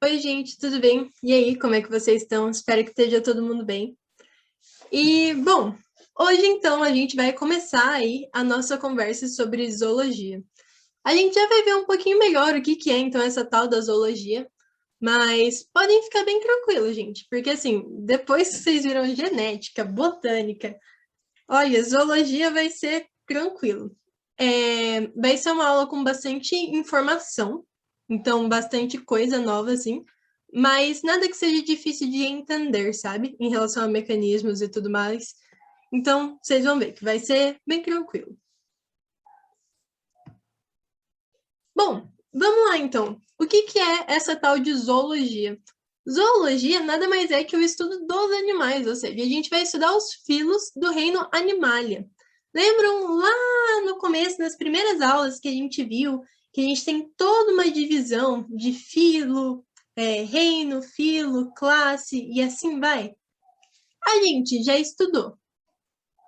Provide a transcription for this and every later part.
Oi, gente, tudo bem? E aí, como é que vocês estão? Espero que esteja todo mundo bem. Bom, hoje então a gente vai começar aí a nossa conversa sobre zoologia. A gente já vai ver um pouquinho melhor o que é então essa tal da zoologia, mas podem ficar bem tranquilos, gente, porque assim, depois que vocês viram genética, botânica, olha, zoologia vai ser tranquilo. Vai ser uma aula com bastante informação, então bastante coisa nova, assim, mas nada que seja difícil de entender, sabe? Em relação a mecanismos e tudo mais. Então, vocês vão ver que vai ser bem tranquilo. Bom, vamos lá então. O que é essa tal de zoologia? Zoologia nada mais é que o estudo dos animais, ou seja, a gente vai estudar os filos do reino Animalia. Lembram lá no começo, nas primeiras aulas que a gente viu, que a gente tem toda uma divisão de filo, reino, filo, classe e assim vai? A gente já estudou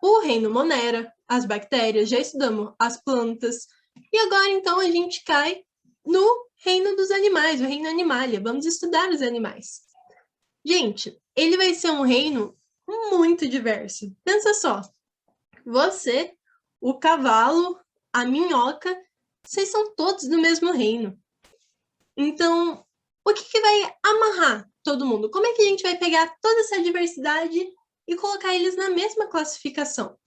o reino Monera, as bactérias, já estudamos as plantas, e agora então a gente cai no reino dos animais, o reino Animalia. Vamos estudar os animais. Gente, ele vai ser um reino muito diverso. Pensa só, você, o cavalo, a minhoca, vocês são todos do mesmo reino. Então, o que vai amarrar todo mundo? Como é que a gente vai pegar toda essa diversidade e colocar eles na mesma classificação?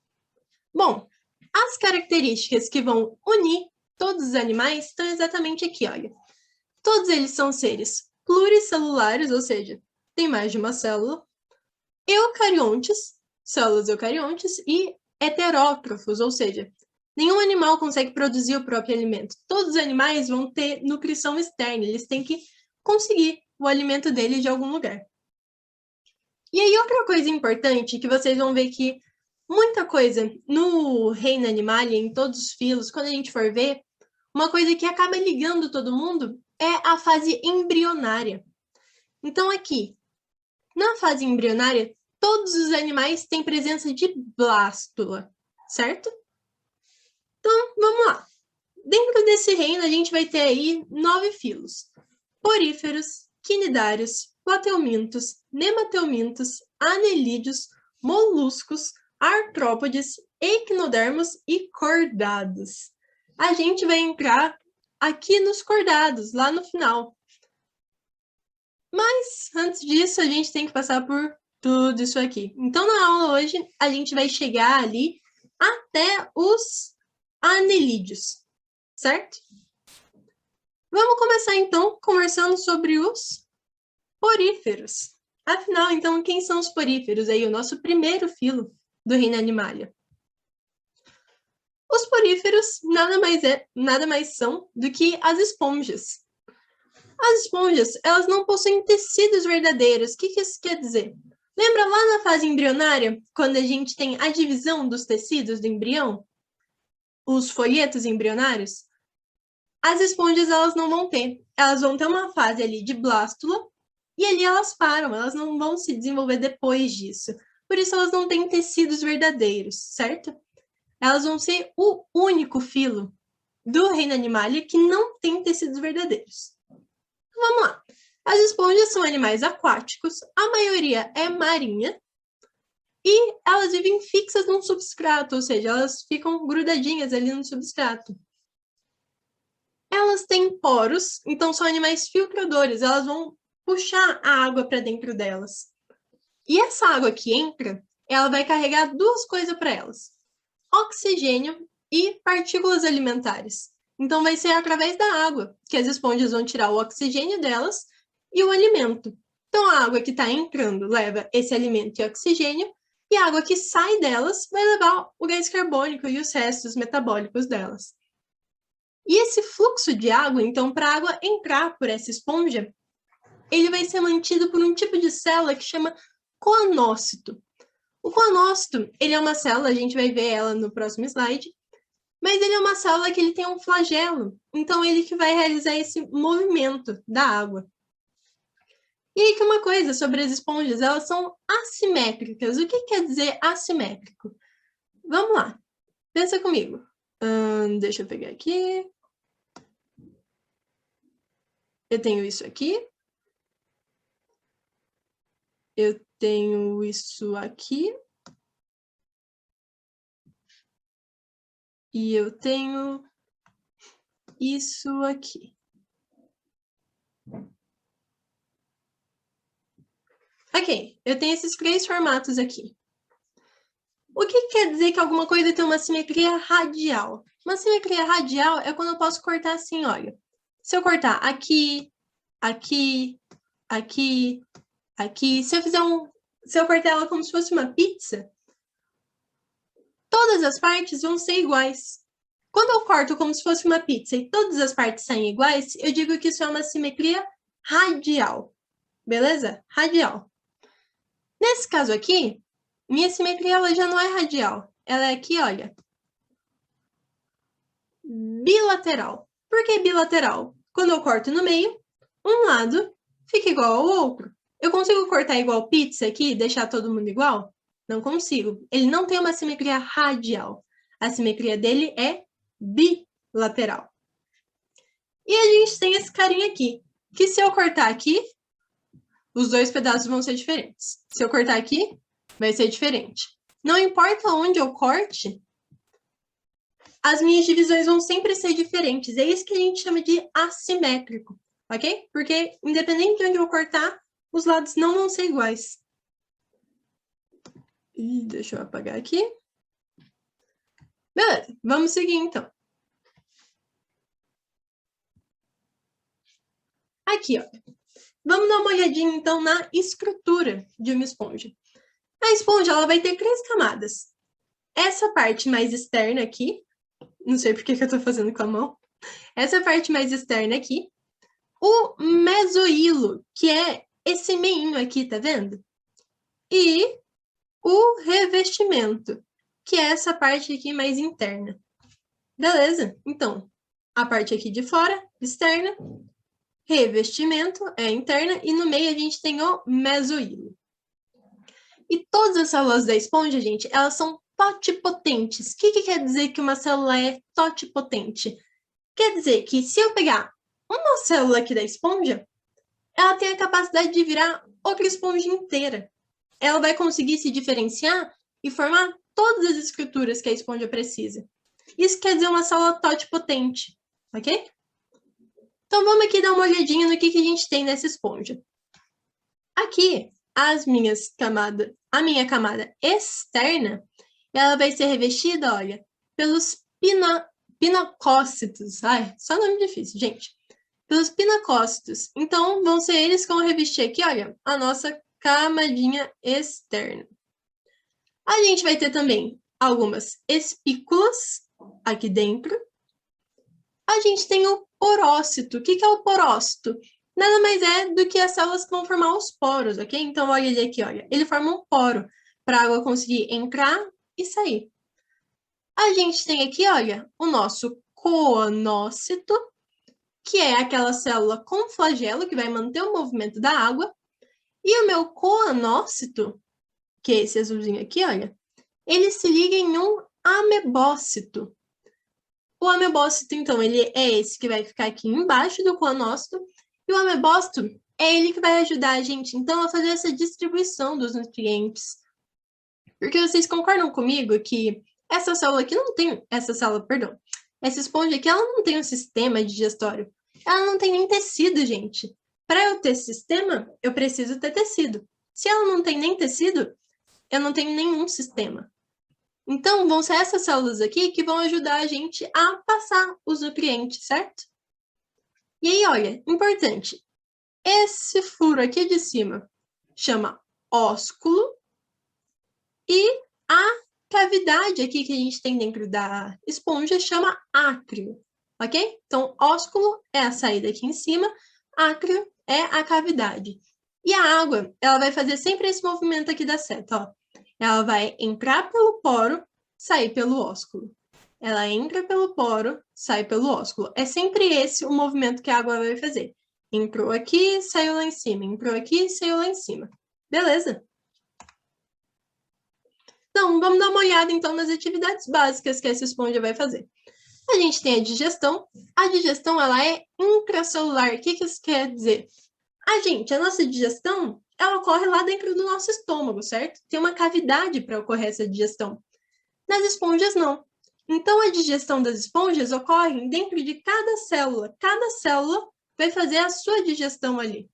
Bom, as características que vão unir todos os animais estão exatamente aqui, olha. Todos eles são seres pluricelulares, ou seja, tem mais de uma célula, eucariontes, células eucariontes, e heterótrofos, ou seja, nenhum animal consegue produzir o próprio alimento. Todos os animais vão ter nutrição externa, eles têm que conseguir o alimento deles de algum lugar. E aí, outra coisa importante que vocês vão ver que muita coisa no reino animal, em todos os filos, quando a gente for ver, uma coisa que acaba ligando todo mundo é a fase embrionária. Então, aqui, na fase embrionária, todos os animais têm presença de blástula, certo? Então, vamos lá. Dentro desse reino, a gente vai ter aí 9 filos: poríferos, quinidários, plateumintos, nemateumintos, anelídeos, moluscos, artrópodes, equinodermos e cordados. A gente vai entrar aqui nos cordados, lá no final. Mas, antes disso, a gente tem que passar por tudo isso aqui. Então, na aula hoje, a gente vai chegar ali até os anelídeos, certo? Vamos começar, então, conversando sobre os poríferos. Afinal, então, quem são os poríferos? Aí, o nosso primeiro filo do reino Animalia. Os poríferos nada mais são do que as esponjas. As esponjas, elas não possuem tecidos verdadeiros. O que isso quer dizer? Lembra lá na fase embrionária, quando a gente tem a divisão dos tecidos do embrião? Os folhetos embrionários? As esponjas, elas não vão ter. Elas vão ter uma fase ali de blástula, e ali elas param, elas não vão se desenvolver depois disso. Por isso, elas não têm tecidos verdadeiros, certo? Elas vão ser o único filo do reino Animalia que não tem tecidos verdadeiros. Vamos lá. As esponjas são animais aquáticos, a maioria é marinha, e elas vivem fixas num substrato, ou seja, elas ficam grudadinhas ali no substrato. Elas têm poros, então são animais filtradores, elas vão puxar a água para dentro delas. E essa água que entra, ela vai carregar duas coisas para elas: oxigênio e partículas alimentares. Então vai ser através da água que as esponjas vão tirar o oxigênio delas e o alimento. Então a água que está entrando leva esse alimento e oxigênio, e a água que sai delas vai levar o gás carbônico e os restos metabólicos delas. E esse fluxo de água, então, para a água entrar por essa esponja, ele vai ser mantido por um tipo de célula que chama coanócito. O coanócito, ele é uma célula, a gente vai ver ela no próximo slide, mas ele é uma célula que ele tem um flagelo, então ele que vai realizar esse movimento da água. E aí que uma coisa sobre as esponjas, elas são assimétricas. O que quer dizer assimétrico? Vamos lá, pensa comigo. Deixa eu pegar aqui. Eu tenho isso aqui. eu tenho isso aqui. E eu tenho isso aqui. Ok, eu tenho esses 3 formatos aqui. O que quer dizer que alguma coisa tem uma simetria radial? Uma simetria radial é quando eu posso cortar assim, olha. Se eu cortar aqui, aqui, aqui, aqui, se eu cortar ela como se fosse uma pizza, todas as partes vão ser iguais. Quando eu corto como se fosse uma pizza e todas as partes saem iguais, eu digo que isso é uma simetria radial. Beleza? Radial. Nesse caso aqui, minha simetria ela já não é radial. Ela é aqui, olha. Bilateral. Por que bilateral? Quando eu corto no meio, um lado fica igual ao outro. Eu consigo cortar igual pizza aqui e deixar todo mundo igual? Não consigo. Ele não tem uma simetria radial. A simetria dele é bilateral. E a gente tem esse carinha aqui, que se eu cortar aqui, os 2 pedaços vão ser diferentes. Se eu cortar aqui, vai ser diferente. Não importa onde eu corte, as minhas divisões vão sempre ser diferentes. É isso que a gente chama de assimétrico, ok? Porque, independente de onde eu cortar, os lados não vão ser iguais. E deixa eu apagar aqui. Beleza, vamos seguir então. Aqui, ó. Vamos dar uma olhadinha, então, na estrutura de uma esponja. A esponja, ela vai ter 3 camadas. Essa parte mais externa aqui, não sei por que eu tô fazendo com a mão. Essa parte mais externa aqui. O mesoílo, que é esse meinho aqui, tá vendo? E o revestimento, que é essa parte aqui mais interna. Beleza? Então, a parte aqui de fora, externa, revestimento é interna, e no meio a gente tem o mesoílo. E todas as células da esponja, gente, elas são totipotentes. O que quer dizer que uma célula é totipotente? Quer dizer que se eu pegar uma célula aqui da esponja, ela tem a capacidade de virar outra esponja inteira. Ela vai conseguir se diferenciar e formar todas as estruturas que a esponja precisa. Isso quer dizer uma célula totipotente, ok? Então vamos aqui dar uma olhadinha no que a gente tem nessa esponja. Aqui, a minha camada externa, ela vai ser revestida, olha, pelos pinacócitos. Ai, só nome difícil, gente. Pelos pinacócitos. Então, vão ser eles que vão revestir aqui, olha, a nossa camadinha externa. A gente vai ter também algumas espículas aqui dentro. A gente tem o porócito. O que é o porócito? Nada mais é do que as células que vão formar os poros, ok? Então, olha ele aqui, olha. Ele forma um poro para a água conseguir entrar e sair. A gente tem aqui, olha, o nosso coanócito, que é aquela célula com flagelo que vai manter o movimento da água. E o meu coanócito, que é esse azulzinho aqui, olha, ele se liga em um amebócito. O amebócito, então, ele é esse que vai ficar aqui embaixo do coanócito. E o amebócito é ele que vai ajudar a gente, então, a fazer essa distribuição dos nutrientes. Porque vocês concordam comigo que essa célula aqui não tem... Essa esponja aqui, ela não tem um sistema digestório. Ela não tem nem tecido, gente. Para eu ter sistema, eu preciso ter tecido. Se ela não tem nem tecido, eu não tenho nenhum sistema. Então, vão ser essas células aqui que vão ajudar a gente a passar os nutrientes, certo? E aí, olha, importante. Esse furo aqui de cima chama ósculo e a cavidade aqui que a gente tem dentro da esponja chama átrio, ok? Então, ósculo é a saída aqui em cima, átrio é a cavidade. E a água, ela vai fazer sempre esse movimento aqui da seta, ó. Ela vai entrar pelo poro, sair pelo ósculo. Ela entra pelo poro, sai pelo ósculo. É sempre esse o movimento que a água vai fazer. Entrou aqui, saiu lá em cima. Entrou aqui, saiu lá em cima. Beleza? Então, vamos dar uma olhada, então, nas atividades básicas que essa esponja vai fazer. A gente tem a digestão. A digestão, ela é intracelular. O que isso quer dizer? A nossa digestão, ela ocorre lá dentro do nosso estômago, certo? Tem uma cavidade para ocorrer essa digestão. Nas esponjas, não. Então, a digestão das esponjas ocorre dentro de cada célula. Cada célula vai fazer a sua digestão ali.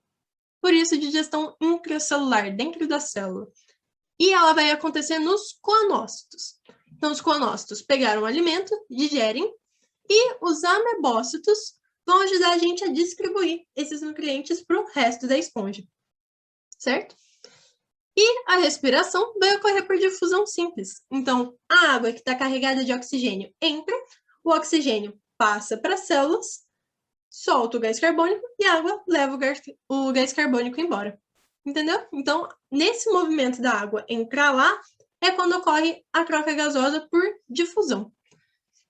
Por isso, digestão intracelular, dentro da célula. E ela vai acontecer nos coanócitos. Então, os coanócitos pegaram o alimento, digerem, e os amebócitos vão ajudar a gente a distribuir esses nutrientes para o resto da esponja. Certo? E a respiração vai ocorrer por difusão simples. Então, a água que está carregada de oxigênio entra, o oxigênio passa para as células, solta o gás carbônico e a água leva o gás carbônico embora. Entendeu? Então, nesse movimento da água entrar lá, é quando ocorre a troca gasosa por difusão.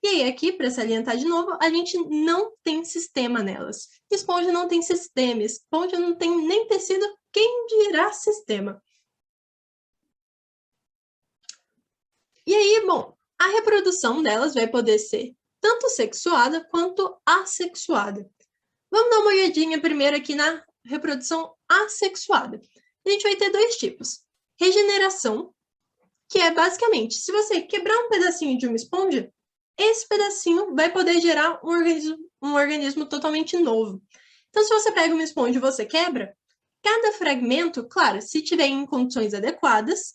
E aí, aqui, para salientar de novo, a gente não tem sistema nelas. Esponja não tem sistema, esponja não tem nem tecido, quem dirá sistema? E aí, bom, a reprodução delas vai poder ser tanto sexuada quanto assexuada. Vamos dar uma olhadinha primeiro aqui na reprodução assexuada. A gente vai ter dois tipos. Regeneração, que é basicamente, se você quebrar um pedacinho de uma esponja, esse pedacinho vai poder gerar um organismo totalmente novo. Então, se você pega uma esponja e você quebra, cada fragmento, claro, se tiver em condições adequadas,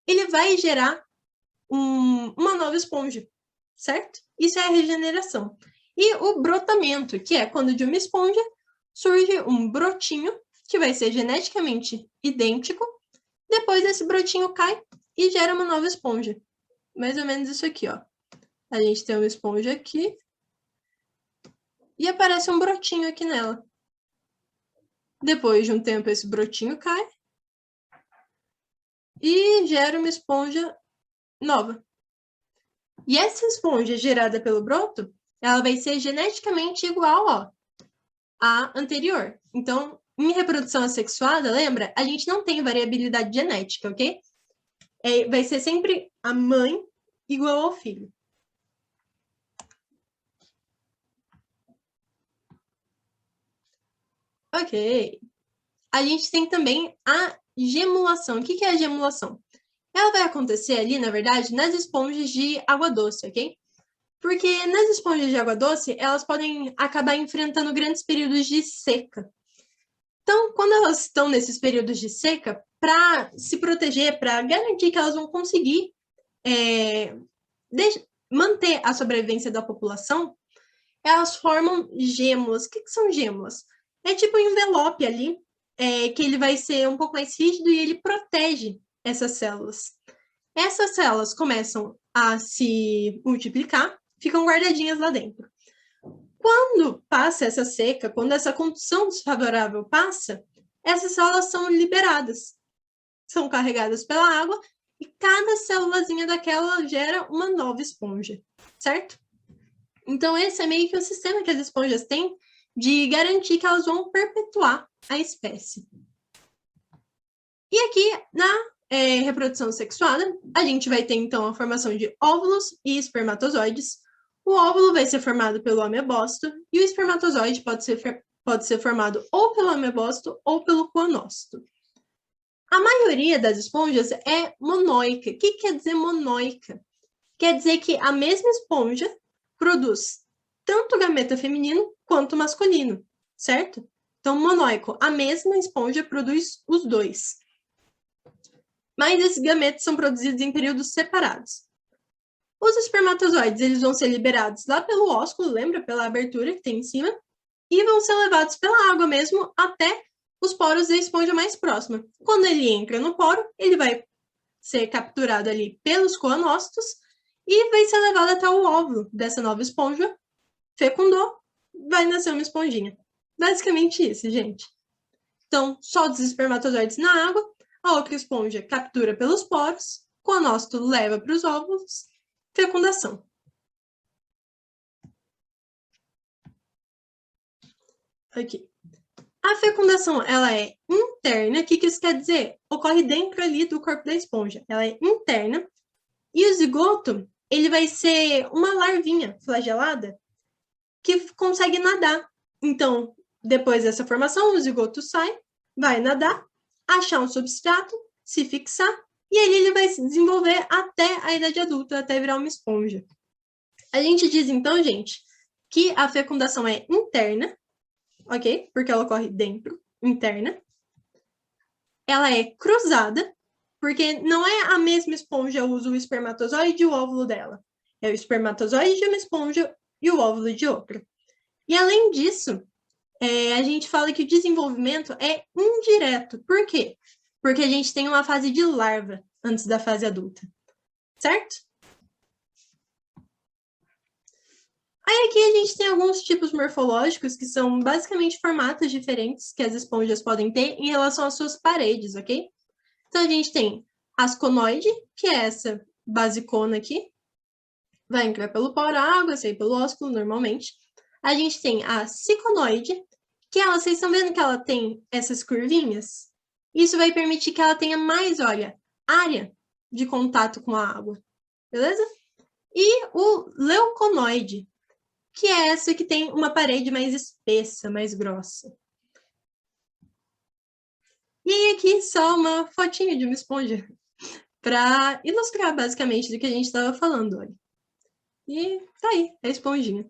ele vai gerar uma nova esponja, certo? Isso é a regeneração. E o brotamento, que é quando de uma esponja surge um brotinho, que vai ser geneticamente idêntico, depois esse brotinho cai e gera uma nova esponja. Mais ou menos isso aqui, ó. A gente tem uma esponja aqui e aparece um brotinho aqui nela. Depois de um tempo, esse brotinho cai e gera uma esponja nova. E essa esponja gerada pelo broto, ela vai ser geneticamente igual, ó, à anterior. Então, em reprodução assexuada, lembra? A gente não tem variabilidade genética, ok? Vai ser sempre a mãe igual ao filho. Ok. A gente tem também a gemulação. O que é a gemulação? Ela vai acontecer ali, na verdade, nas esponjas de água doce, ok? Porque nas esponjas de água doce, elas podem acabar enfrentando grandes períodos de seca. Então, quando elas estão nesses períodos de seca, para se proteger, para garantir que elas vão conseguir manter a sobrevivência da população, elas formam gêmulas. O que são gêmulas? É tipo um envelope ali, que ele vai ser um pouco mais rígido e ele protege essas células. Essas células começam a se multiplicar, ficam guardadinhas lá dentro. Quando passa essa seca, quando essa condição desfavorável passa, essas células são liberadas, são carregadas pela água e cada célulazinha daquela gera uma nova esponja, certo? Então, esse é meio que o sistema que as esponjas têm de garantir que elas vão perpetuar a espécie. E aqui, na reprodução sexuada, a gente vai ter, então, a formação de óvulos e espermatozoides. O óvulo vai ser formado pelo amebócito e o espermatozoide pode ser formado ou pelo amebócito ou pelo coanócito. A maioria das esponjas é monóica. O que quer dizer monóica? Quer dizer que a mesma esponja produz tanto gameta feminino quanto masculino, certo? Então, monóico, a mesma esponja produz os dois. Mas esses gametas são produzidos em períodos separados. Os espermatozoides, eles vão ser liberados lá pelo ósculo, lembra? Pela abertura que tem em cima, e vão ser levados pela água mesmo até os poros da esponja mais próxima. Quando ele entra no poro, ele vai ser capturado ali pelos coanócitos e vai ser levado até o óvulo dessa nova esponja, fecundou, vai nascer uma esponjinha. Basicamente isso, gente. Então, solta os espermatozoides na água, a outra esponja captura pelos poros, coanócito leva para os óvulos, fecundação. Aqui. A fecundação, ela é interna. O que isso quer dizer? Ocorre dentro ali do corpo da esponja. Ela é interna. E o zigoto, ele vai ser uma larvinha flagelada que consegue nadar. Então, depois dessa formação, o zigoto sai vai nadar, achar um substrato, se fixar, e aí ele vai se desenvolver até a idade adulta, até virar uma esponja. A gente diz, então, gente, que a fecundação é interna, ok? Porque ela ocorre dentro, interna. Ela é cruzada, porque não é a mesma esponja usa o espermatozoide e o óvulo dela. É o espermatozoide de uma esponja e o óvulo de outra. E além disso, a gente fala que o desenvolvimento é indireto. Por quê? Porque a gente tem uma fase de larva antes da fase adulta, certo? Aí aqui a gente tem alguns tipos morfológicos que são basicamente formatos diferentes que as esponjas podem ter em relação às suas paredes, ok? Então a gente tem asconoide, que é essa basicona aqui, vai entrar pelo poro água, sair pelo ósculo normalmente. A gente tem a ciconoide, que ela, vocês estão vendo que ela tem essas curvinhas? Isso vai permitir que ela tenha mais, olha, área de contato com a água, beleza? E o leuconoide, que é essa que tem uma parede mais espessa, mais grossa. E aí aqui só uma fotinha de uma esponja, para ilustrar basicamente do que a gente estava falando, olha. E tá aí, a esponjinha.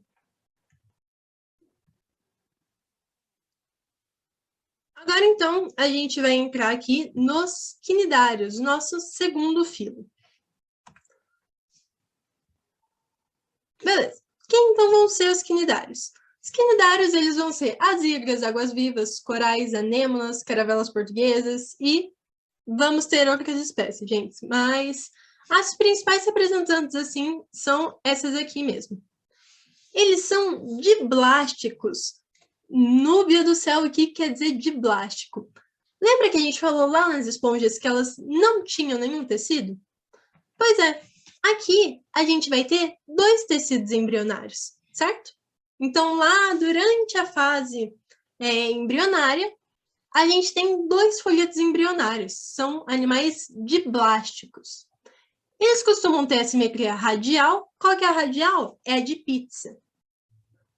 Agora, então, a gente vai entrar aqui nos quinidários, nosso segundo filo. Beleza. Quem, então, vão ser os quinidários? Os quinidários, eles vão ser as ígreas, águas-vivas, corais, anêmonas, caravelas portuguesas e vamos ter outras espécies, gente. Mas as principais representantes, assim, são essas aqui mesmo. Eles são diblásticos. Núbia do céu, o que quer dizer diblástico? Lembra que a gente falou lá nas esponjas que elas não tinham nenhum tecido? Pois é, aqui a gente vai ter dois tecidos embrionários, certo? Então, lá durante a fase embrionária, a gente tem dois folhetos embrionários, são animais diblásticos. Eles costumam ter a simetria radial. Qual que é a radial? É a de pizza.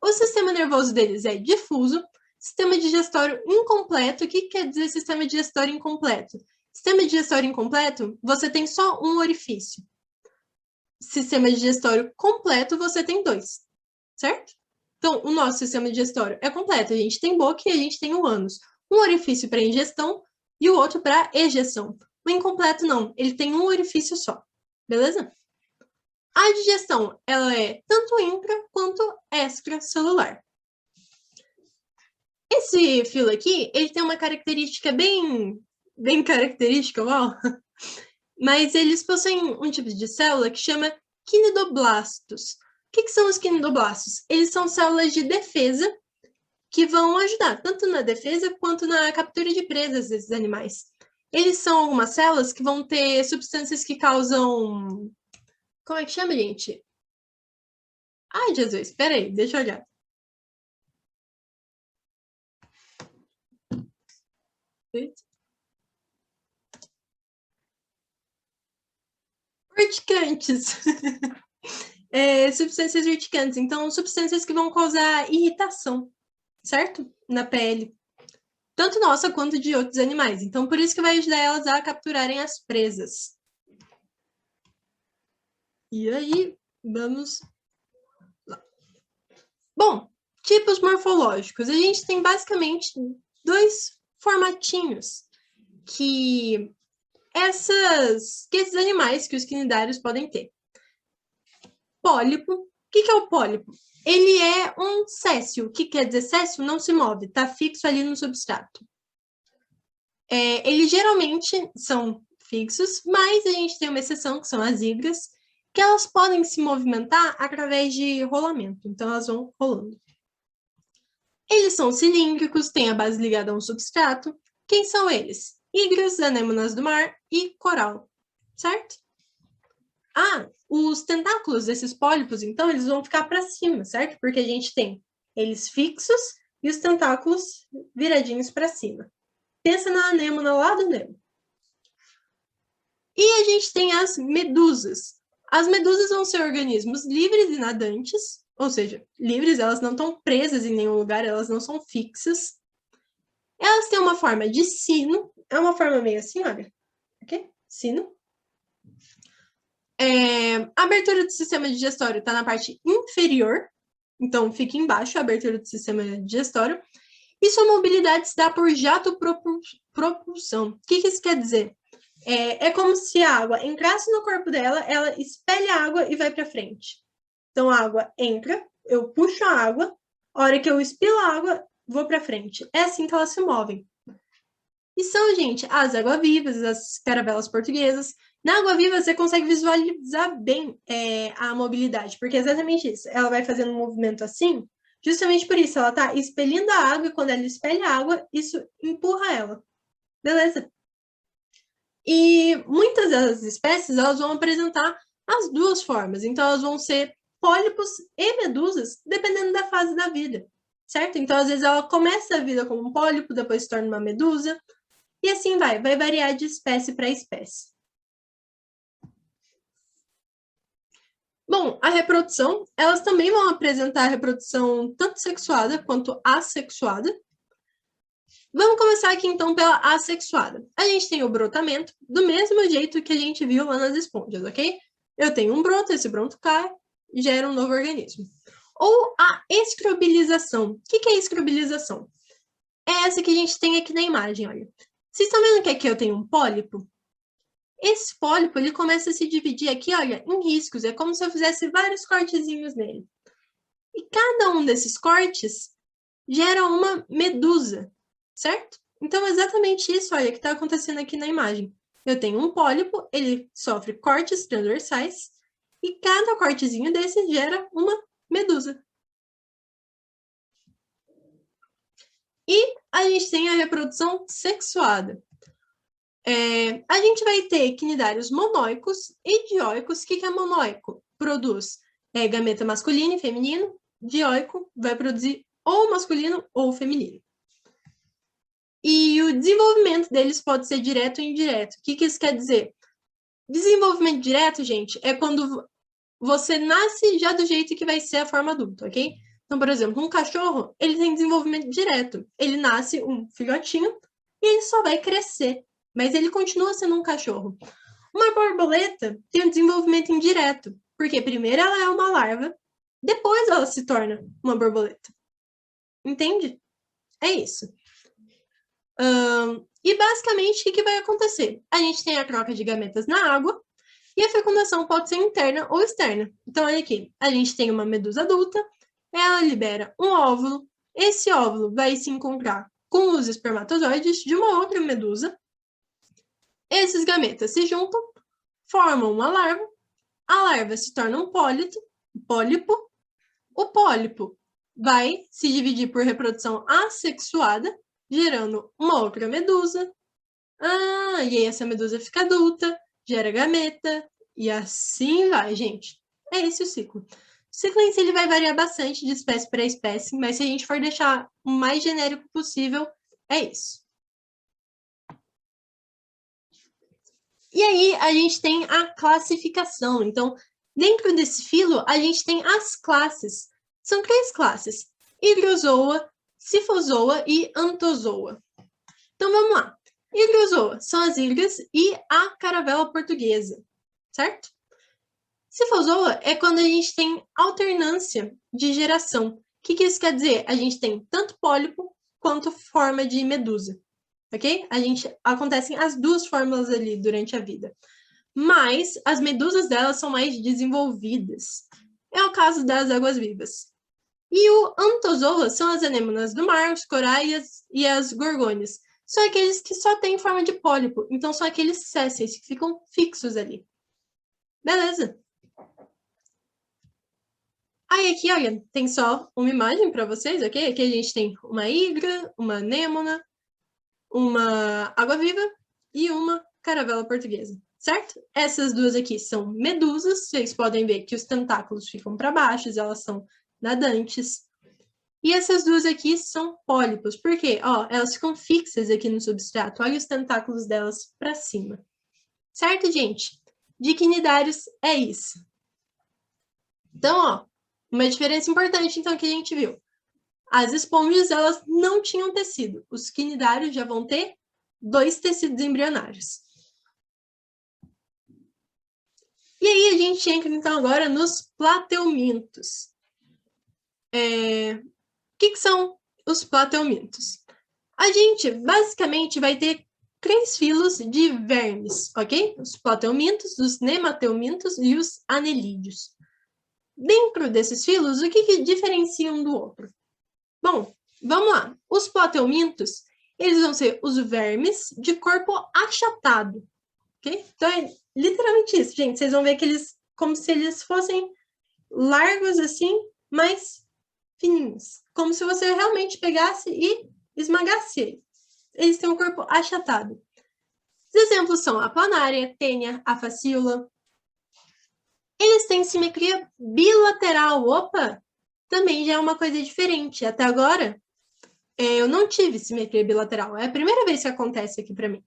O sistema nervoso deles é difuso. Sistema digestório incompleto. O que quer dizer sistema digestório incompleto? Sistema digestório incompleto, você tem só um orifício. Sistema digestório completo, você tem dois, certo? Então, o nosso sistema digestório é completo. A gente tem boca e a gente tem o ânus. Um orifício para ingestão e o outro para ejeção. O incompleto não, ele tem um orifício só, beleza? A digestão, ela é tanto intra quanto extracelular. Esse filo aqui, ele tem uma característica bem característica, ó. Mas eles possuem um tipo de célula que chama quinidoblastos. O que são os quinidoblastos? Eles são células de defesa que vão ajudar tanto na defesa quanto na captura de presas desses animais. Eles são algumas células que vão ter substâncias que causam... Como é que chama, gente? Ai, Jesus, espera aí, deixa eu olhar. Urticantes. Substâncias urticantes. Então, substâncias que vão causar irritação, certo? Na pele. Tanto nossa quanto de outros animais. Então, por isso que vai ajudar elas a capturarem as presas. E aí, vamos lá. Bom, tipos morfológicos. A gente tem basicamente dois formatinhos que esses animais que os quinidários podem ter. Pólipo. O que é o pólipo? Ele é um céssio. O que quer dizer céssio? Não se move, está fixo ali no substrato. Eles geralmente são fixos, mas a gente tem uma exceção, que são as ígreas, que elas podem se movimentar através de rolamento. Então, elas vão rolando. Eles são cilíndricos, têm a base ligada a um substrato. Quem são eles? Ígreas, anêmonas do mar e coral, certo? Os tentáculos desses pólipos, então, eles vão ficar para cima, certo? Porque a gente tem eles fixos e os tentáculos viradinhos para cima. Pensa na anêmona lá do Nemo. E a gente tem as medusas. As medusas vão ser organismos livres e nadantes, ou seja, livres, elas não estão presas em nenhum lugar, elas não são fixas. Elas têm uma forma de sino, é uma forma meio assim, olha. Aqui, sino. A abertura do sistema digestório está na parte inferior, então fica embaixo a abertura do sistema digestório. E sua mobilidade se dá por jato propulsão. O que isso quer dizer? É como se a água entrasse no corpo dela, ela espelha a água e vai para frente. Então a água entra, eu puxo a água, a hora que eu expilo a água, vou para frente. É assim que elas se movem. E são, gente, as água-vivas, as caravelas portuguesas. Na água-viva, você consegue visualizar bem a mobilidade, porque é exatamente isso. Ela vai fazendo um movimento assim, justamente por isso. Ela está expelindo a água, e quando ela expele a água, isso empurra ela. Beleza? E muitas das espécies, elas vão apresentar as duas formas. Então, elas vão ser pólipos e medusas, dependendo da fase da vida, certo? Então, às vezes, ela começa a vida como um pólipo, depois se torna uma medusa, e assim vai variar de espécie para espécie. Bom, a reprodução, elas também vão apresentar a reprodução tanto sexuada quanto assexuada. Vamos começar aqui, então, pela assexuada. A gente tem o brotamento, do mesmo jeito que a gente viu lá nas esponjas, ok? Eu tenho um broto, esse broto cai, gera um novo organismo. Ou a escrobilização. O que é escrobilização? É essa que a gente tem aqui na imagem, olha. Vocês estão vendo que aqui eu tenho um pólipo? Esse pólipo, ele começa a se dividir aqui, olha, em riscos. É como se eu fizesse vários cortezinhos nele. E cada um desses cortes gera uma medusa, certo? Então, é exatamente isso, olha, que está acontecendo aqui na imagem. Eu tenho um pólipo, ele sofre cortes transversais, e cada cortezinho desse gera uma medusa. E a gente tem a reprodução sexuada. A gente vai ter quinidários monóicos e dioicos. O que é monóico? Produz gameta masculino e feminino. Dioico vai produzir ou masculino ou feminino. E o desenvolvimento deles pode ser direto ou indireto. O que isso quer dizer? Desenvolvimento direto, gente, é quando você nasce já do jeito que vai ser a forma adulta, ok? Então, por exemplo, um cachorro, ele tem desenvolvimento direto. Ele nasce um filhotinho e ele só vai crescer, mas ele continua sendo um cachorro. Uma borboleta tem um desenvolvimento indireto, porque primeiro ela é uma larva, depois ela se torna uma borboleta. Entende? É isso. E basicamente, o que vai acontecer? A gente tem a troca de gametas na água, e a fecundação pode ser interna ou externa. Então, olha aqui, a gente tem uma medusa adulta, ela libera um óvulo, esse óvulo vai se encontrar com os espermatozoides de uma outra medusa, esses gametas se juntam, formam uma larva, a larva se torna um pólipo, o pólipo vai se dividir por reprodução assexuada, gerando uma outra medusa, e aí essa medusa fica adulta, gera gameta, e assim vai, gente. É esse o ciclo. O ciclo em si ele vai variar bastante de espécie para espécie, mas se a gente for deixar o mais genérico possível, é isso. E aí a gente tem a classificação. Então, dentro desse filo, a gente tem as classes. São 3 classes: Hydrozoa, Scyphozoa e Anthozoa. Então, vamos lá. Hydrozoa são as hidras e a caravela portuguesa, certo? Scyphozoa é quando a gente tem alternância de geração. O que isso quer dizer? A gente tem tanto pólipo quanto forma de medusa, ok? Acontecem as duas formas ali durante a vida. Mas as medusas delas são mais desenvolvidas. É o caso das águas-vivas. E o Anthozoa são as anêmonas do mar, os corais e as gorgônias. São aqueles que só têm forma de pólipo, então são aqueles sésseis que ficam fixos ali. Beleza? Aí aqui, olha, tem só uma imagem para vocês, ok? Aqui a gente tem uma hidra, uma anêmona, uma água-viva e uma caravela portuguesa, certo? Essas duas aqui são medusas, vocês podem ver que os tentáculos ficam para baixo, elas são nadantes. E essas duas aqui são pólipos, por quê? Ó, elas ficam fixas aqui no substrato, olha os tentáculos delas para cima. Certo, gente? De quinidários é isso. Então, ó, uma diferença importante, então, que a gente viu. As esponjas, elas não tinham tecido. Os quinidários já vão ter 2 tecidos embrionários. E aí a gente entra, então, agora nos plateumintos. O que são os plateumintos? A gente, basicamente, vai ter 3 filos de vermes, ok? Os plateumintos, os nemateumintos e os anelídeos. Dentro desses filos, o que diferencia um do outro? Bom, vamos lá. Os plateumintos, eles vão ser os vermes de corpo achatado, ok? Então, é literalmente isso, gente. Vocês vão ver que eles, como se eles fossem largos assim, mas fininhos. Como se você realmente pegasse e esmagasse ele. Eles têm um corpo achatado. Os exemplos são a planária, tênia, a fascícula. Eles têm simetria bilateral. Opa! Também já é uma coisa diferente. Até agora, eu não tive simetria bilateral. É a primeira vez que acontece aqui para mim.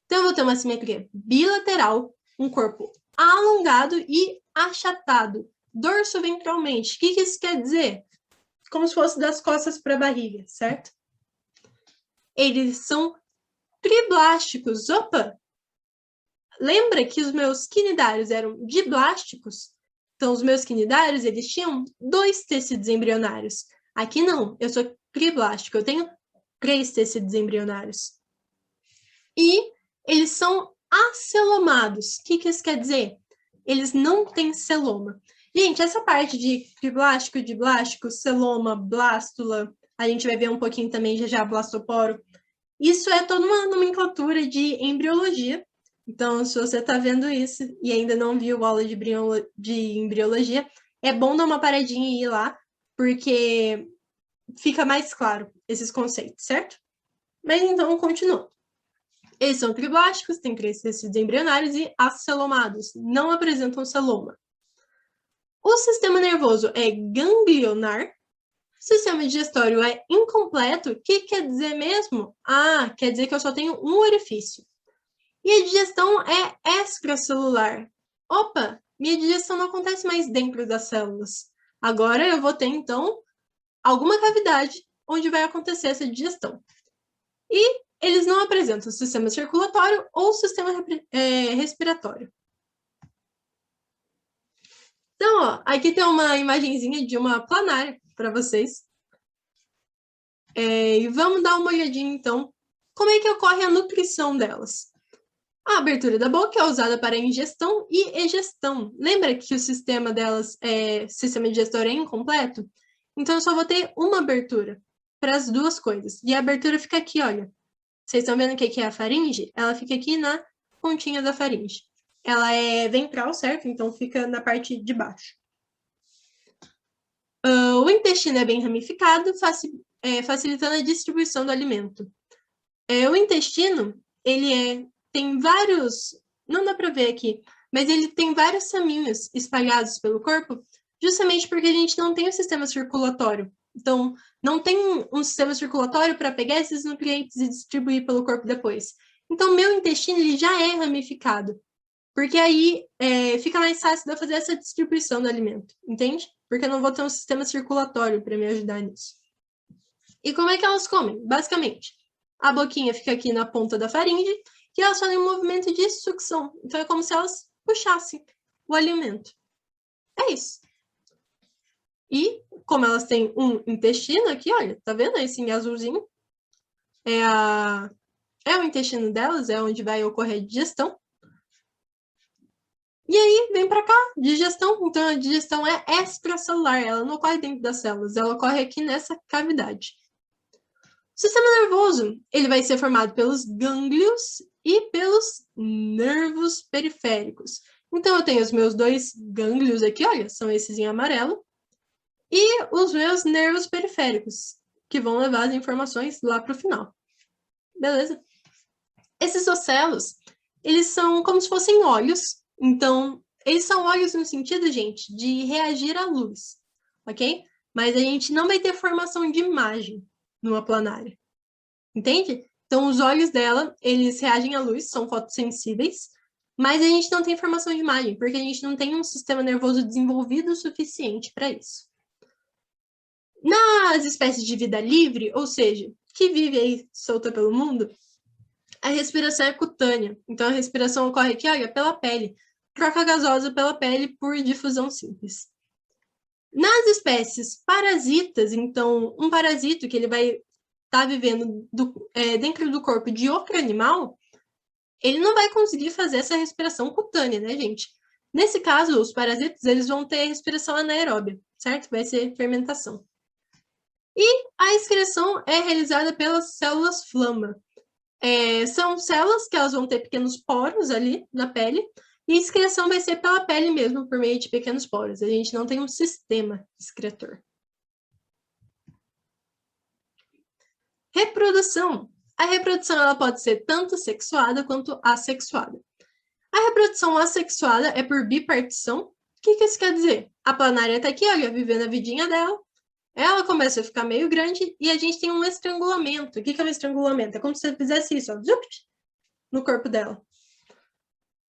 Então, eu vou ter uma simetria bilateral, um corpo alongado e achatado, dorso-ventralmente. O que isso quer dizer? Como se fosse das costas para a barriga, certo? Eles são triblásticos. Opa! Lembra que os meus quinidários eram diblásticos? Então, os meus quinidários, eles tinham 2 tecidos embrionários. Aqui não, eu sou triblástico, eu tenho 3 tecidos embrionários. E eles são acelomados. O que isso quer dizer? Eles não têm celoma. Gente, essa parte de triblástico, diblástico, celoma, blástula, a gente vai ver um pouquinho também já blastoporo. Isso é toda uma nomenclatura de embriologia. Então, se você está vendo isso e ainda não viu aula de embriologia, é bom dar uma paradinha e ir lá, porque fica mais claro esses conceitos, certo? Mas então, continuando. Eles são triblásticos, têm 3 tecidos embrionários e acelomados, não apresentam celoma. O sistema nervoso é ganglionar. O sistema digestório é incompleto. O que quer dizer mesmo? Ah, quer dizer que eu só tenho um orifício. E a digestão é extracelular. Opa, minha digestão não acontece mais dentro das células. Agora eu vou ter, então, alguma cavidade onde vai acontecer essa digestão. E eles não apresentam sistema circulatório ou sistema respiratório. Então, ó, aqui tem uma imagenzinha de uma planária para vocês. E vamos dar uma olhadinha, então, como é que ocorre a nutrição delas. A abertura da boca é usada para ingestão e egestão. Lembra que o sistema delas, sistema digestório é incompleto? Então, eu só vou ter uma abertura para as duas coisas. E a abertura fica aqui, olha. Vocês estão vendo o que é a faringe? Ela fica aqui na pontinha da faringe. Ela é ventral, certo? Então, fica na parte de baixo. O intestino é bem ramificado, facilitando a distribuição do alimento. O intestino, ele tem vários, não dá para ver aqui, mas ele tem vários caminhos espalhados pelo corpo, justamente porque a gente não tem um sistema circulatório. Então, não tem um sistema circulatório para pegar esses nutrientes e distribuir pelo corpo depois. Então, meu intestino ele já é ramificado, porque aí fica mais fácil de eu fazer essa distribuição do alimento, entende? Porque eu não vou ter um sistema circulatório para me ajudar nisso. E como é que elas comem? Basicamente, a boquinha fica aqui na ponta da faringe e elas fazem um movimento de sucção. Então, é como se elas puxassem o alimento. É isso. E, como elas têm um intestino aqui, olha, tá vendo esse em azulzinho? É o intestino delas, é onde vai ocorrer a digestão. E aí, vem para cá, digestão. Então, a digestão é extracelular, ela não ocorre dentro das células, ela ocorre aqui nessa cavidade. O sistema nervoso, ele vai ser formado pelos gânglios e pelos nervos periféricos. Então, eu tenho os meus 2 gânglios aqui, olha, são esses em amarelo, e os meus nervos periféricos, que vão levar as informações lá para o final. Beleza? Esses ocelos, eles são como se fossem olhos. Então, eles são olhos no sentido, gente, de reagir à luz, ok? Mas a gente não vai ter formação de imagem numa planária, entende? Então, os olhos dela, eles reagem à luz, são fotossensíveis, mas a gente não tem formação de imagem, porque a gente não tem um sistema nervoso desenvolvido o suficiente para isso. Nas espécies de vida livre, ou seja, que vive aí solta pelo mundo, a respiração é cutânea. Então, a respiração ocorre aqui, olha, pela pele. Troca gasosa pela pele por difusão simples. Nas espécies parasitas, então, um parasito que ele vai estar vivendo dentro do corpo de outro animal, ele não vai conseguir fazer essa respiração cutânea, né, gente? Nesse caso, os parasitas, eles vão ter respiração anaeróbia, certo? Vai ser fermentação. E a excreção é realizada pelas células flama. São células que elas vão ter pequenos poros ali na pele, e a excreção vai ser pela pele mesmo, por meio de pequenos poros. A gente não tem um sistema excretor. Reprodução. A reprodução ela pode ser tanto sexuada quanto assexuada. A reprodução assexuada é por bipartição. O que isso quer dizer? A planária está aqui, olha, vivendo a vidinha dela. Ela começa a ficar meio grande e a gente tem um estrangulamento. O que é um estrangulamento? É como se você fizesse isso, ó, no corpo dela.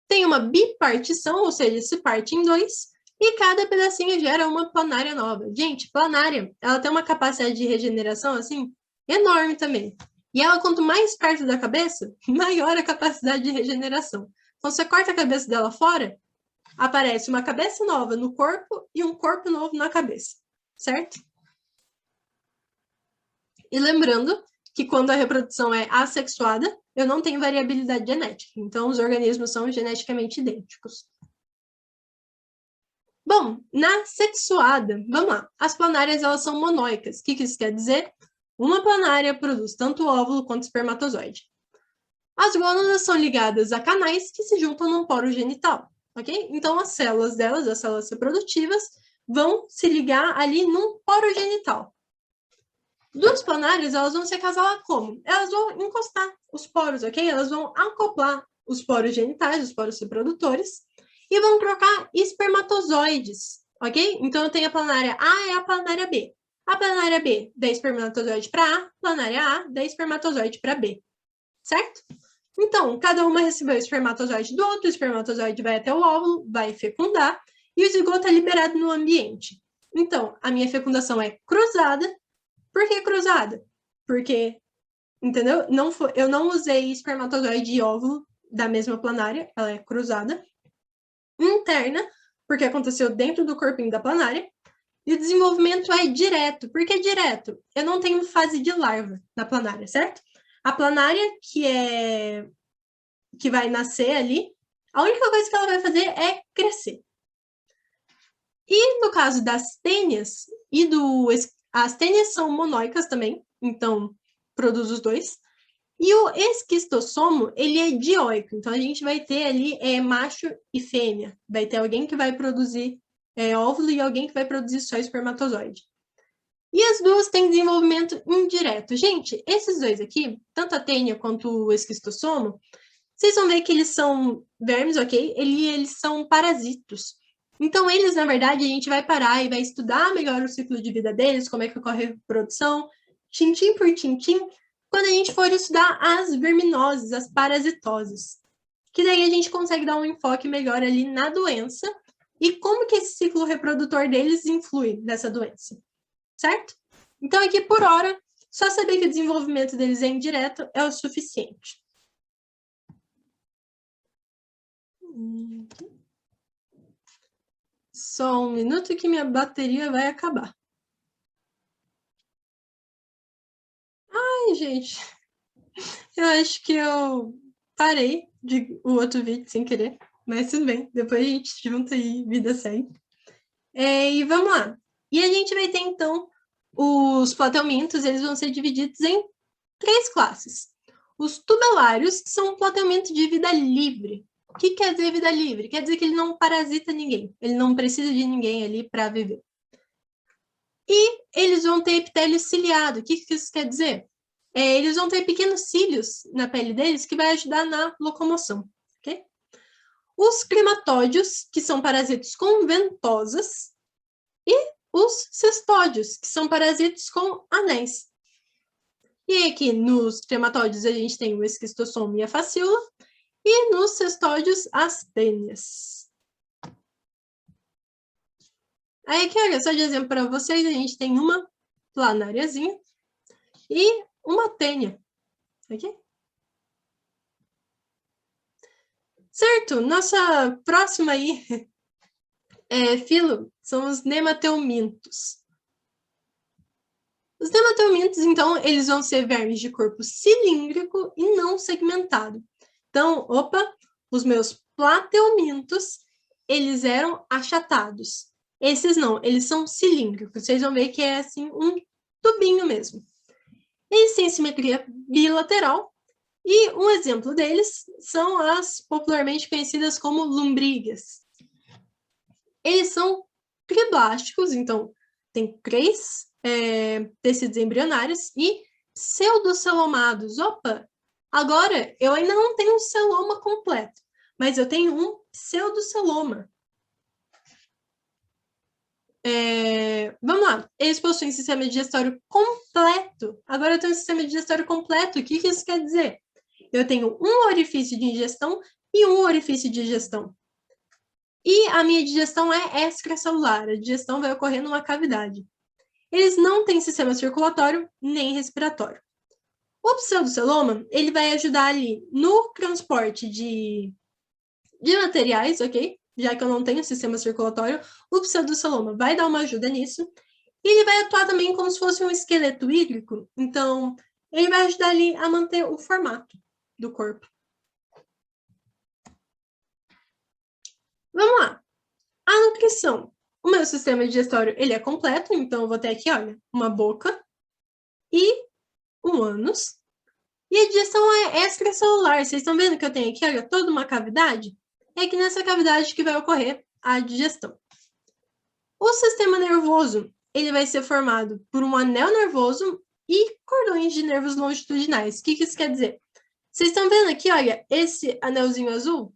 Tem uma bipartição, ou seja, se parte em dois, e cada pedacinho gera uma planária nova. Gente, planária, ela tem uma capacidade de regeneração, assim, enorme também. E ela, quanto mais perto da cabeça, maior a capacidade de regeneração. Quando você corta a cabeça dela fora, aparece uma cabeça nova no corpo e um corpo novo na cabeça, certo? E lembrando que quando a reprodução é assexuada, eu não tenho variabilidade genética. Então, os organismos são geneticamente idênticos. Bom, na sexuada, vamos lá. As planárias, elas são monóicas. O que isso quer dizer? Uma planária produz tanto óvulo quanto espermatozoide. As gônadas são ligadas a canais que se juntam num poro genital, ok? Então, as células delas, as células reprodutivas, vão se ligar ali num poro genital. Duas planárias, elas vão se acasalar como? Elas vão encostar os poros, ok? Elas vão acoplar os poros genitais, os poros reprodutores, e vão trocar espermatozoides, ok? Então, eu tenho a planária A e a planária B. A planária B dá espermatozoide para A, planária A dá espermatozoide para B, certo? Então, cada uma recebeu o espermatozoide do outro, o espermatozoide vai até o óvulo, vai fecundar, e o zigoto é liberado no ambiente. Então, a minha fecundação é cruzada. Por que cruzada? Porque, entendeu? Eu não usei espermatozoide e óvulo da mesma planária, ela é cruzada. Interna, porque aconteceu dentro do corpinho da planária. E o desenvolvimento é direto. Por que direto? Eu não tenho fase de larva na planária, certo? A planária que vai nascer ali, a única coisa que ela vai fazer é crescer. E no caso das tênias as tênias são monóicas também, então produz os dois. E o esquistossomo, ele é dioico, então a gente vai ter ali macho e fêmea. Vai ter alguém que vai produzir óvulo e alguém que vai produzir só espermatozoide. E as duas têm desenvolvimento indireto. Gente, esses dois aqui, tanto a tênia quanto o esquistossomo, vocês vão ver que eles são vermes, ok? Eles são parasitos. Então, eles, na verdade, a gente vai parar e vai estudar melhor o ciclo de vida deles, como é que ocorre a reprodução, tintim por tintim, quando a gente for estudar as verminoses, as parasitoses. Que daí a gente consegue dar um enfoque melhor ali na doença e como que esse ciclo reprodutor deles influi nessa doença, certo? Então, aqui, por hora, só saber que o desenvolvimento deles é indireto é o suficiente. Só um minuto que minha bateria vai acabar. Ai, gente. Eu acho que eu parei o outro vídeo sem querer. Mas tudo bem. Depois a gente junta e vida segue. E vamos lá. E a gente vai ter, então, os platelmintos. Eles vão ser divididos em 3 classes. Os tubelários, que são um platelminto de vida livre. O que quer dizer vida livre? Quer dizer que ele não parasita ninguém. Ele não precisa de ninguém ali para viver. E eles vão ter epitélio ciliado. O que isso quer dizer? Eles vão ter pequenos cílios na pele deles que vai ajudar na locomoção. Okay? Os crematódios, que são parasitos com ventosas. E os cestódios, que são parasitos com anéis. E aqui nos crematódios a gente tem o esquistossomo e a facíola. E nos cestódios, as tênias. Aí aqui, olha, só de exemplo para vocês, a gente tem uma planáriazinha e uma tênia, ok? Certo, nossa próxima aí filo são os nemateumintos. Os nemateumintos, então, eles vão ser vermes de corpo cilíndrico e não segmentado. Então, opa, os meus plateumintos, eles eram achatados. Esses não, eles são cilíndricos. Vocês vão ver que é assim um tubinho mesmo. Eles têm simetria bilateral e um exemplo deles são as popularmente conhecidas como lombrigas. Eles são triblásticos, então tem 3 tecidos embrionários e pseudocelomados. Opa! Agora, eu ainda não tenho um celoma completo, mas eu tenho um pseudoceloma. Vamos lá. Eles possuem sistema digestório completo. Agora eu tenho um sistema digestório completo. O que isso quer dizer? Eu tenho um orifício de ingestão e um orifício de digestão. E a minha digestão é extracelular. A digestão vai ocorrer numa cavidade. Eles não têm sistema circulatório nem respiratório. O pseudoceloma, ele vai ajudar ali no transporte de materiais, ok? Já que eu não tenho sistema circulatório, o pseudoceloma vai dar uma ajuda nisso. E ele vai atuar também como se fosse um esqueleto hídrico. Então, ele vai ajudar ali a manter o formato do corpo. Vamos lá. A nutrição. O meu sistema digestório, ele é completo, então eu vou ter aqui, olha, uma boca e um ânus. E a digestão é extracelular. Vocês estão vendo que eu tenho aqui, olha, toda uma cavidade? É aqui nessa cavidade que vai ocorrer a digestão. O sistema nervoso, ele vai ser formado por um anel nervoso e cordões de nervos longitudinais. O que isso quer dizer? Vocês estão vendo aqui, olha, esse anelzinho azul?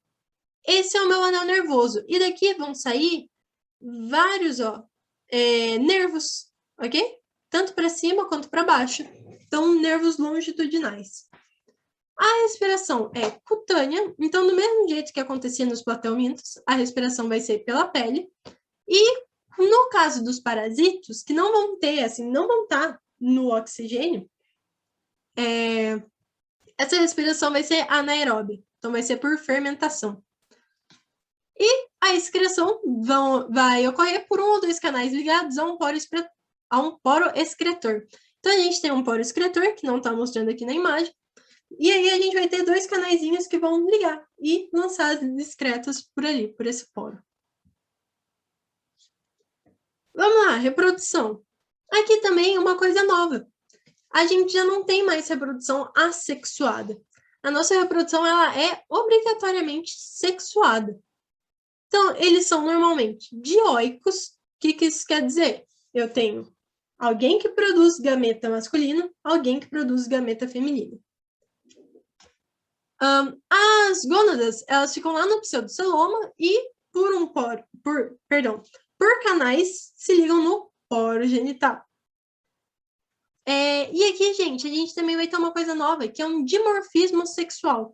Esse é o meu anel nervoso. E daqui vão sair vários, nervos, ok? Tanto para cima quanto para baixo. Então, nervos longitudinais. A respiração é cutânea, então, do mesmo jeito que acontecia nos plateumintos, a respiração vai ser pela pele. E, no caso dos parasitos, que não vão ter, assim, não vão estar no oxigênio, essa respiração vai ser anaeróbica, então vai ser por fermentação. E a excreção vai ocorrer por um ou dois canais ligados a um poro excretor. Então, a gente tem um poro excretor, que não está mostrando aqui na imagem, e aí a gente vai ter 2 canaizinhos que vão ligar e lançar as excretas por ali, por esse poro. Vamos lá, reprodução. Aqui também uma coisa nova. A gente já não tem mais reprodução assexuada. A nossa reprodução ela é obrigatoriamente sexuada. Então, eles são normalmente dioicos. O que isso quer dizer? Eu tenho alguém que produz gameta masculino, alguém que produz gameta feminino. As gônadas, elas ficam lá no pseudoceloma e por canais se ligam no poro genital. E aqui, gente, a gente também vai ter uma coisa nova, que é um dimorfismo sexual. O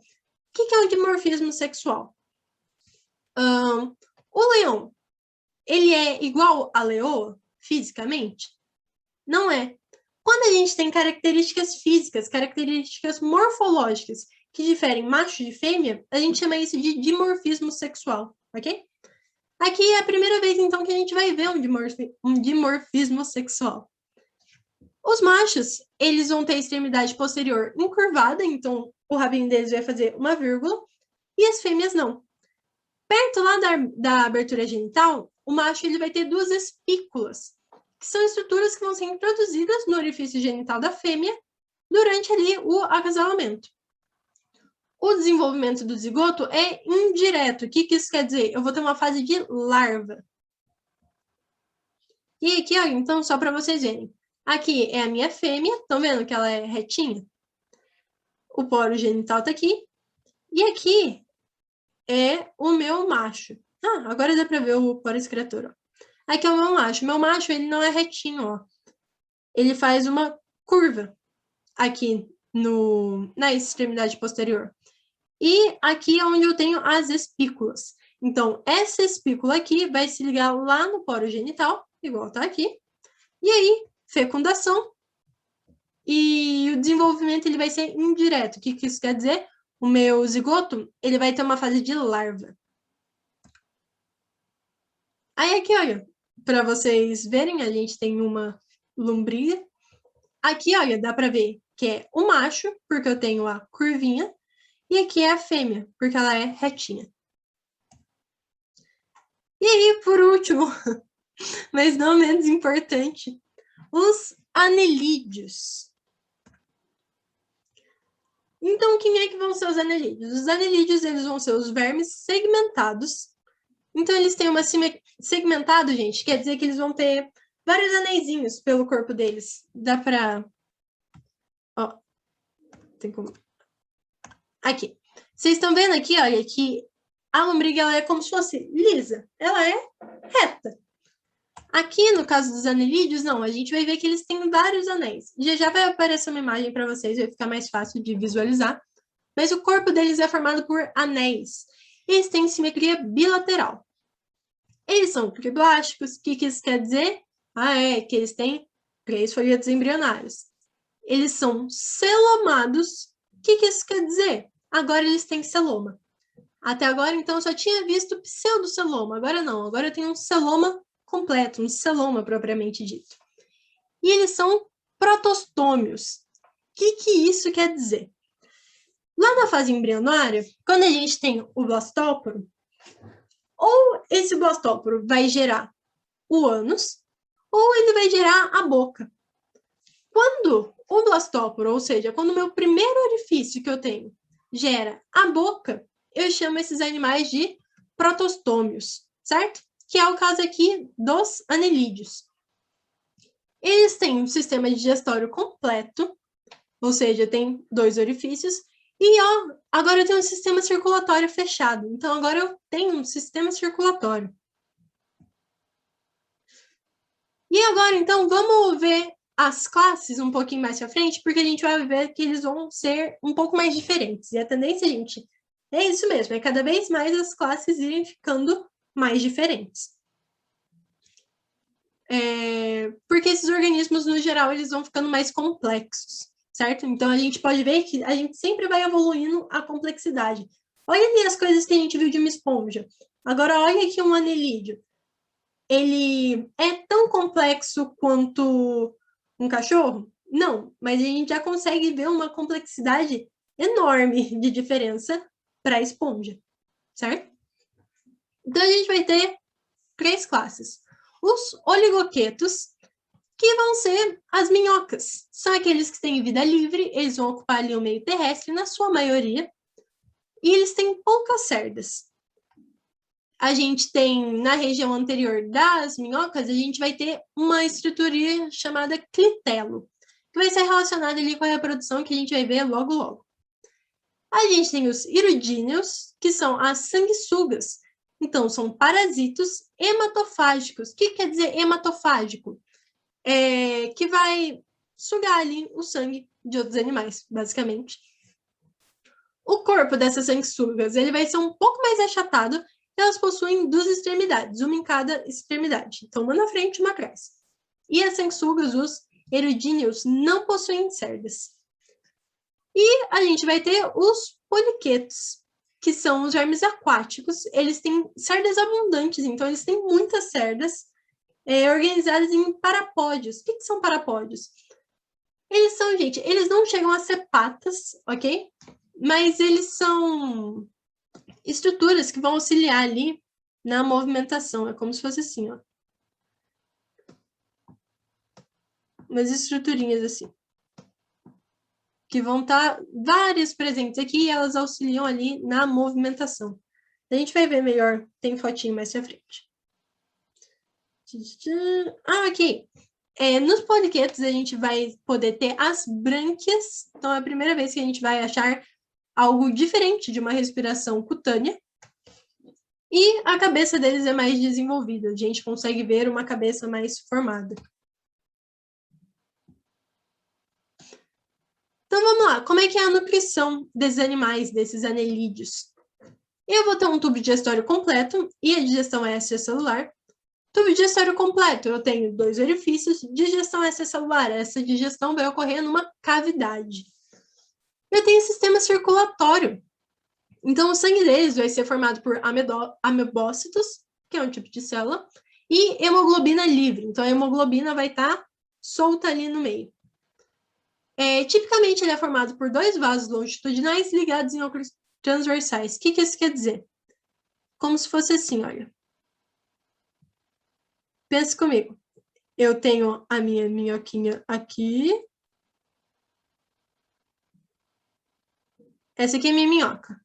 que é um dimorfismo sexual? O leão, ele é igual a leoa, fisicamente? Não é. Quando a gente tem características físicas, características morfológicas, que diferem macho de fêmea, a gente chama isso de dimorfismo sexual, ok? Aqui é a primeira vez, então, que a gente vai ver um dimorfismo sexual. Os machos, eles vão ter a extremidade posterior encurvada, então o rabinho deles vai fazer uma vírgula, e as fêmeas não. Perto lá da abertura genital, o macho ele vai ter 2 espículas, que são estruturas que vão ser introduzidas no orifício genital da fêmea durante ali o acasalamento. O desenvolvimento do zigoto é indireto. O que isso quer dizer? Eu vou ter uma fase de larva. E aqui, ó, então, só para vocês verem. Aqui é a minha fêmea, estão vendo que ela é retinha? O poro genital tá aqui. E aqui é o meu macho. Agora dá para ver o poro excretor, ó. Aqui é o meu macho. Meu macho, ele não é retinho, ó. Ele faz uma curva aqui na extremidade posterior. E aqui é onde eu tenho as espículas. Então, essa espícula aqui vai se ligar lá no poro genital, igual tá aqui. E aí, fecundação e o desenvolvimento ele vai ser indireto. O que isso quer dizer? O meu zigoto ele vai ter uma fase de larva. Aí aqui, olha, para vocês verem, a gente tem uma lombriga. Aqui, olha, dá para ver que é o macho, porque eu tenho a curvinha, e aqui é a fêmea, porque ela é retinha. E aí, por último, mas não menos importante, os anelídeos. Então, quem é que vão ser os anelídeos? Os anelídeos, eles vão ser os vermes segmentados. Então, eles têm uma segmentado, gente, quer dizer que eles vão ter vários anéisinhos pelo corpo deles. Dá pra... Ó, tem como... Aqui. Vocês estão vendo aqui, olha, que a lombriga ela é como se fosse lisa. Ela é reta. Aqui, no caso dos anelídeos, não. A gente vai ver que eles têm vários anéis. Já vai aparecer uma imagem para vocês, vai ficar mais fácil de visualizar. Mas o corpo deles é formado por anéis. Eles têm simetria bilateral. Eles são triblásticos. O que isso quer dizer? Que eles têm 3 folhetos embrionários. Eles são celomados. O que isso quer dizer? Agora eles têm celoma. Até agora, então, eu só tinha visto pseudoceloma. Agora não. Agora eu tenho um celoma completo, um celoma propriamente dito. E eles são protostômios. O que isso quer dizer? Lá na fase embrionária, quando a gente tem o blastóporo, ou esse blastóporo vai gerar o ânus, ou ele vai gerar a boca. Quando o blastóporo, ou seja, quando o meu primeiro orifício que eu tenho gera a boca, eu chamo esses animais de protostômios, certo? Que é o caso aqui dos anelídeos. Eles têm um sistema digestório completo, ou seja, tem 2 orifícios, e ó, agora eu tenho um sistema circulatório fechado. Então, agora eu tenho um sistema circulatório. E agora, então, vamos ver as classes um pouquinho mais pra frente, porque a gente vai ver que eles vão ser um pouco mais diferentes. E a tendência, gente, é isso mesmo, é cada vez mais as classes irem ficando mais diferentes. Porque esses organismos, no geral, eles vão ficando mais complexos, certo? Então, a gente pode ver que a gente sempre vai evoluindo a complexidade. Olha ali as coisas que a gente viu de uma esponja. Agora, olha aqui um anelídeo. Ele é tão complexo quanto um cachorro? Não, mas a gente já consegue ver uma complexidade enorme de diferença para a esponja, certo? Então, a gente vai ter 3 classes. Os oligoquetos, que vão ser as minhocas. São aqueles que têm vida livre, eles vão ocupar ali o meio terrestre, na sua maioria, e eles têm poucas cerdas. A gente tem, na região anterior das minhocas, a gente vai ter uma estrutura chamada clitelo, que vai ser relacionada ali com a reprodução, que a gente vai ver logo, logo. A gente tem os iridíneos, que são as sanguessugas. Então, são parasitos hematofágicos. O que quer dizer hematofágico? Que vai sugar ali o sangue de outros animais, basicamente. O corpo dessas sanguessugas ele vai ser um pouco mais achatado e elas possuem 2 extremidades, uma em cada extremidade. Então, uma na frente e uma atrás. E as sanguessugas, os iridíneos, não possuem cerdas. E a gente vai ter os poliquetos, que são os vermes aquáticos. Eles têm cerdas abundantes, então eles têm muitas cerdas, organizadas em parapódios. O que são parapódios? Eles são, gente, eles não chegam a ser patas, ok? Mas eles são estruturas que vão auxiliar ali na movimentação. É como se fosse assim, ó. Umas estruturinhas assim. Que vão estar várias presentes aqui e elas auxiliam ali na movimentação. A gente vai ver melhor, tem fotinho mais pra frente. Aqui. Nos poliquetos a gente vai poder ter as brânquias. Então, é a primeira vez que a gente vai achar algo diferente de uma respiração cutânea. E a cabeça deles é mais desenvolvida. A gente consegue ver uma cabeça mais formada. Então, vamos lá. Como é que é a nutrição desses animais, desses anelídeos? Eu vou ter um tubo digestório completo e a digestão é extracelular. Tubo digestório completo, eu tenho 2 orifícios, digestão extracelular, essa digestão vai ocorrer numa cavidade. Eu tenho sistema circulatório, então o sangue deles vai ser formado por amebócitos, que é um tipo de célula, e hemoglobina livre, então a hemoglobina vai estar solta ali no meio. Tipicamente ele é formado por 2 vasos longitudinais ligados em óculos transversais. O que isso quer dizer? Como se fosse assim, olha. Pense comigo. Eu tenho a minha minhoquinha aqui. Essa aqui é a minha minhoca.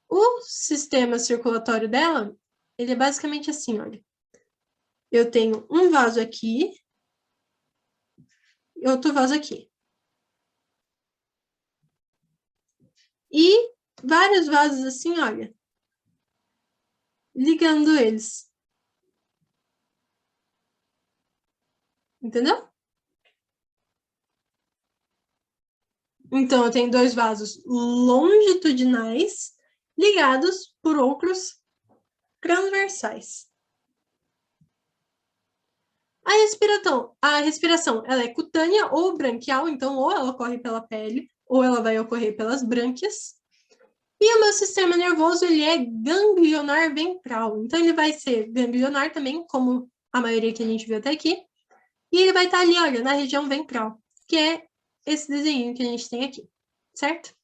O sistema circulatório dela, ele é basicamente assim, olha. Eu tenho um vaso aqui e outro vaso aqui. E vários vasos assim, olha. Ligando eles. Entendeu? Então, eu tenho 2 vasos longitudinais ligados por outros transversais. A respiração, ela é cutânea ou branquial, então ou ela ocorre pela pele, ou ela vai ocorrer pelas brânquias. E o meu sistema nervoso, ele é ganglionar ventral. Então, ele vai ser ganglionar também, como a maioria que a gente viu até aqui. E ele vai estar ali, olha, na região ventral, que é esse desenho que a gente tem aqui, certo?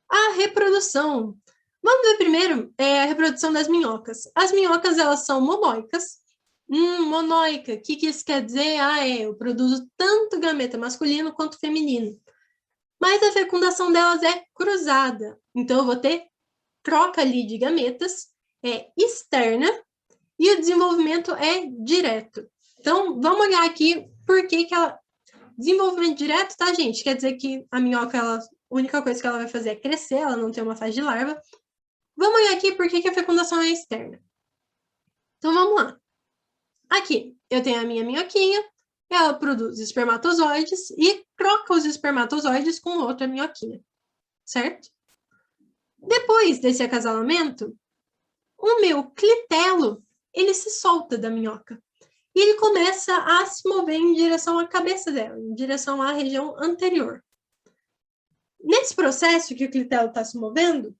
A reprodução. Vamos ver primeiro a reprodução das minhocas. As minhocas, elas são monóicas. Monóica, o que isso quer dizer? Eu produzo tanto gameta masculino quanto feminino. Mas a fecundação delas é cruzada. Então, eu vou ter troca ali de gametas, externa, e o desenvolvimento é direto. Então, vamos olhar aqui por que ela... Desenvolvimento direto, tá, gente? Quer dizer que a minhoca, a única coisa que ela vai fazer é crescer, ela não tem uma fase de larva. Vamos olhar aqui por que a fecundação é externa. Então, vamos lá. Aqui, eu tenho a minha minhoquinha, ela produz espermatozoides e troca os espermatozoides com outra minhoquinha, certo? Depois desse acasalamento, o meu clitelo, ele se solta da minhoca. E ele começa a se mover em direção à cabeça dela, em direção à região anterior. Nesse processo que o clitelo está se movendo,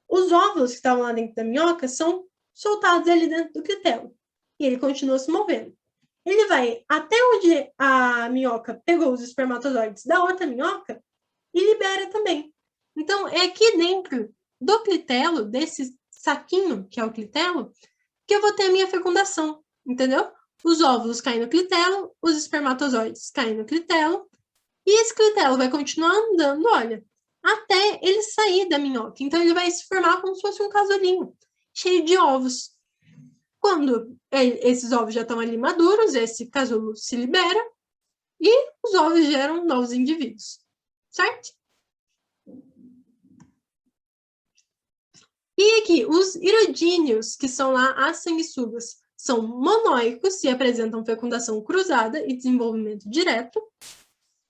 os óvulos que estavam lá dentro da minhoca são soltados ali dentro do clitelo. E ele continua se movendo. Ele vai até onde a minhoca pegou os espermatozoides da outra minhoca e libera também. Então, é aqui dentro do clitelo, desse saquinho que é o clitelo, que eu vou ter a minha fecundação, entendeu? Os óvulos caem no clitelo, os espermatozoides caem no clitelo, e esse clitelo vai continuar andando, olha, até ele sair da minhoca. Então, ele vai se formar como se fosse um casulinho, cheio de ovos. Quando esses ovos já estão ali maduros, esse casulo se libera e os ovos geram novos indivíduos, certo? E aqui, os irodíneos, que são lá as sanguessugas, são monóicos e apresentam fecundação cruzada e desenvolvimento direto.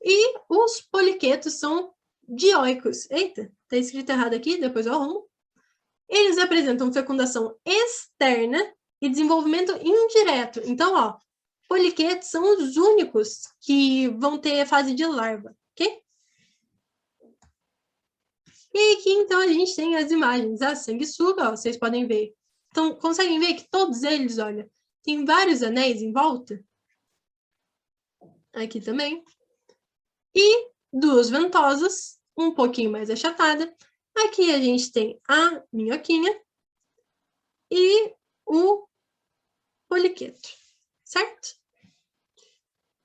E os poliquetos são dioicos. Eita, tá escrito errado aqui, depois eu arrumo. Eles apresentam fecundação externa e desenvolvimento indireto. Então, ó, poliquetos são os únicos que vão ter fase de larva, ok? E aqui, então, a gente tem as imagens. A sanguessuga, ó, vocês podem ver. Então, conseguem ver que todos eles, olha, tem vários anéis em volta? Aqui também. E duas ventosas, um pouquinho mais achatada. Aqui a gente tem a minhoquinha e o poliqueto, certo?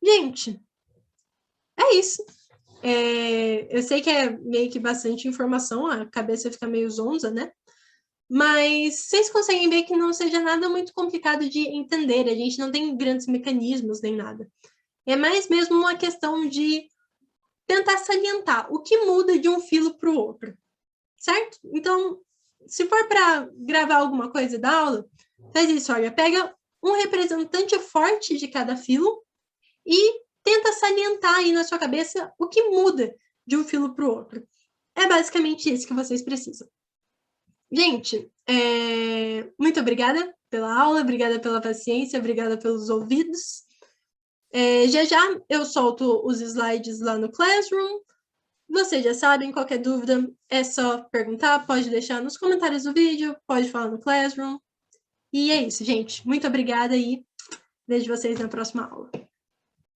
Gente, é isso. Eu sei que é meio que bastante informação, a cabeça fica meio zonza, né? Mas vocês conseguem ver que não seja nada muito complicado de entender, a gente não tem grandes mecanismos nem nada. É mais mesmo uma questão de tentar salientar o que muda de um filo para o outro, certo? Então, se for para gravar alguma coisa da aula, faz isso, olha, pega um representante forte de cada filo e tenta salientar aí na sua cabeça o que muda de um filo para o outro. É basicamente isso que vocês precisam. Gente, muito obrigada pela aula, obrigada pela paciência, obrigada pelos ouvidos. Já já eu solto os slides lá no Classroom. Vocês já sabem, qualquer dúvida é só perguntar, pode deixar nos comentários do vídeo, pode falar no Classroom. E é isso, gente. Muito obrigada e vejo vocês na próxima aula.